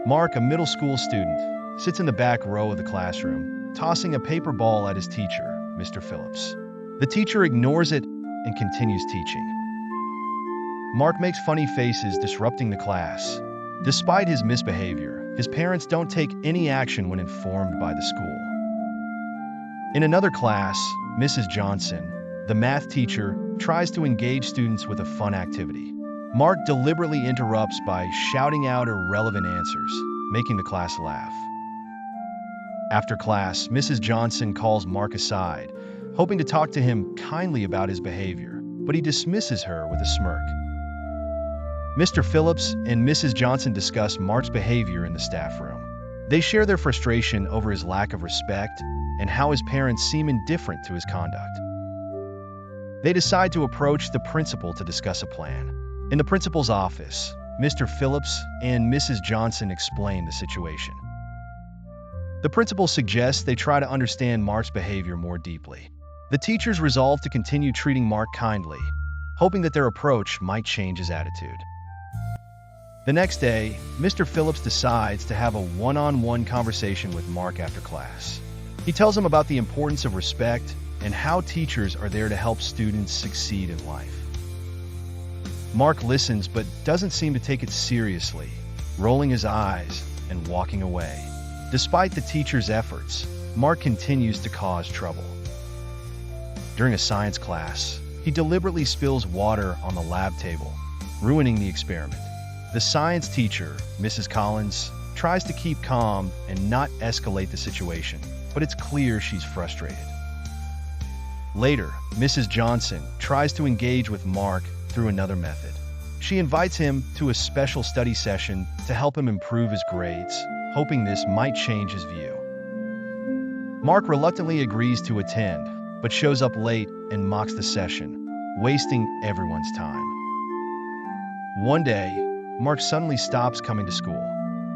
Mark, a middle school student, sits in the back row of the classroom, tossing a paper ball at his teacher, Mr. Phillips. The teacher ignores it and continues teaching. Mark makes funny faces, disrupting the class. Despite his misbehavior, his parents don't take any action when informed by the school. In another class, Mrs. Johnson, the math teacher, tries to engage students with a fun activity. Mark deliberately interrupts by shouting out irrelevant answers, making the class laugh. After class, Mrs. Johnson calls Mark aside, hoping to talk to him kindly about his behavior, but he dismisses her with a smirk. Mr. Phillips and Mrs. Johnson discuss Mark's behavior in the staff room. They share their frustration over his lack of respect and how his parents seem indifferent to his conduct. They decide to approach the principal to discuss a plan. In the principal's office, Mr. Phillips and Mrs. Johnson explain the situation. The principal suggests they try to understand Mark's behavior more deeply. The teachers resolve to continue treating Mark kindly, hoping that their approach might change his attitude. The next day, Mr. Phillips decides to have a one-on-one conversation with Mark after class. He tells him about the importance of respect and how teachers are there to help students succeed in life. Mark listens but doesn't seem to take it seriously, rolling his eyes and walking away. Despite the teacher's efforts, Mark continues to cause trouble. During a science class, he deliberately spills water on the lab table, ruining the experiment. The science teacher, Mrs. Collins, tries to keep calm and not escalate the situation, but it's clear she's frustrated. Later, Mrs. Johnson tries to engage with Mark through another method. She invites him to a special study session to help him improve his grades, hoping this might change his view. Mark reluctantly agrees to attend, but shows up late and mocks the session, wasting everyone's time. One day, Mark suddenly stops coming to school.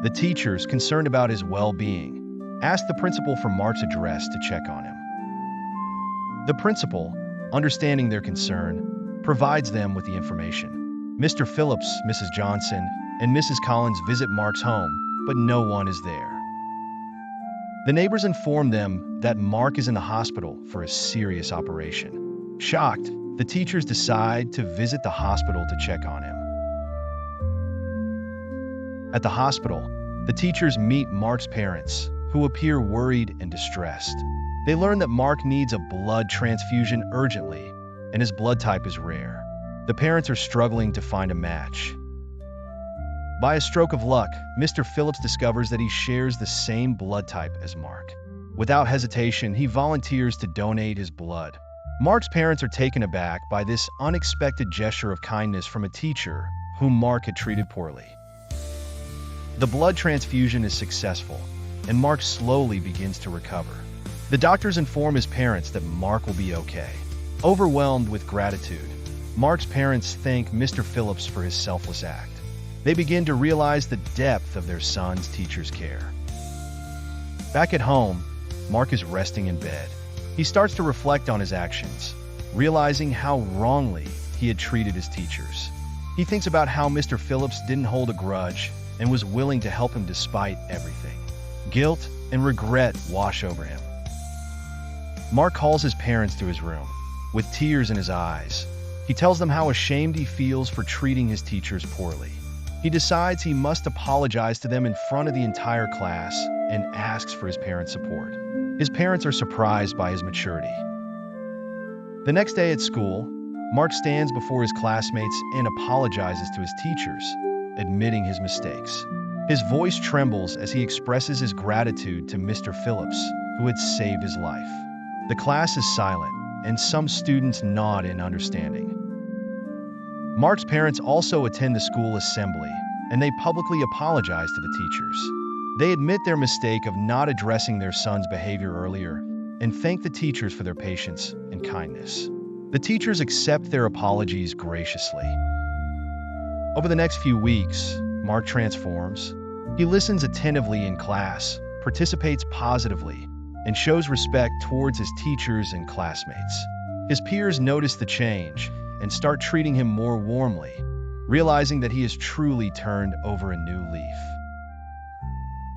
The teachers, concerned about his well-being, ask the principal for Mark's address to check on him. The principal, understanding their concern, provides them with the information. Mr. Phillips, Mrs. Johnson, and Mrs. Collins visit Mark's home, but no one is there. The neighbors inform them that Mark is in the hospital for a serious operation. Shocked, the teachers decide to visit the hospital to check on him. At the hospital, the teachers meet Mark's parents, who appear worried and distressed. They learn that Mark needs a blood transfusion urgently, and his blood type is rare. The parents are struggling to find a match. By a stroke of luck, Mr. Phillips discovers that he shares the same blood type as Mark. Without hesitation, he volunteers to donate his blood. Mark's parents are taken aback by this unexpected gesture of kindness from a teacher whom Mark had treated poorly. The blood transfusion is successful, and Mark slowly begins to recover. The doctors inform his parents that Mark will be okay. Overwhelmed with gratitude, Mark's parents thank Mr. Phillips for his selfless act. They begin to realize the depth of their son's teacher's care. Back at home, Mark is resting in bed. He starts to reflect on his actions, realizing how wrongly he had treated his teachers. He thinks about how Mr. Phillips didn't hold a grudge and was willing to help him despite everything. Guilt and regret wash over him. Mark calls his parents to his room. With tears in his eyes, he tells them how ashamed he feels for treating his teachers poorly. He decides he must apologize to them in front of the entire class and asks for his parents' support. His parents are surprised by his maturity. The next day at school, Mark stands before his classmates and apologizes to his teachers, admitting his mistakes. His voice trembles as he expresses his gratitude to Mr. Phillips, who had saved his life. The class is silent, and some students nod in understanding. Mark's parents also attend the school assembly, and they publicly apologize to the teachers. They admit their mistake of not addressing their son's behavior earlier and thank the teachers for their patience and kindness. The teachers accept their apologies graciously. Over the next few weeks, Mark transforms. He listens attentively in class, participates positively, and shows respect towards his teachers and classmates. His peers notice the change and start treating him more warmly, realizing that he has truly turned over a new leaf.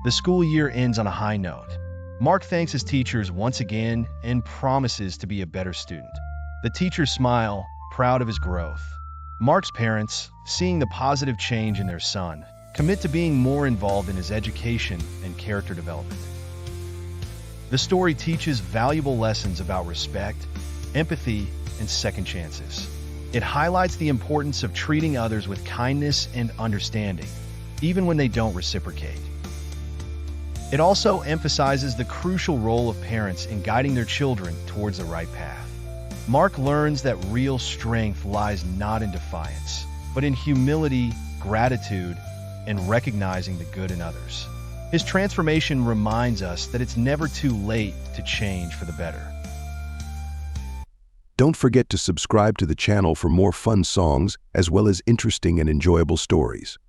The school year ends on a high note. Mark thanks his teachers once again and promises to be a better student. The teachers smile, proud of his growth. Mark's parents, seeing the positive change in their son, commit to being more involved in his education and character development. The story teaches valuable lessons about respect, empathy, and second chances. It highlights the importance of treating others with kindness and understanding, even when they don't reciprocate. It also emphasizes the crucial role of parents in guiding their children towards the right path. Mark learns that real strength lies not in defiance, but in humility, gratitude, and recognizing the good in others. His transformation reminds us that it's never too late to change for the better. Don't forget to subscribe to the channel for more fun songs as well as interesting and enjoyable stories.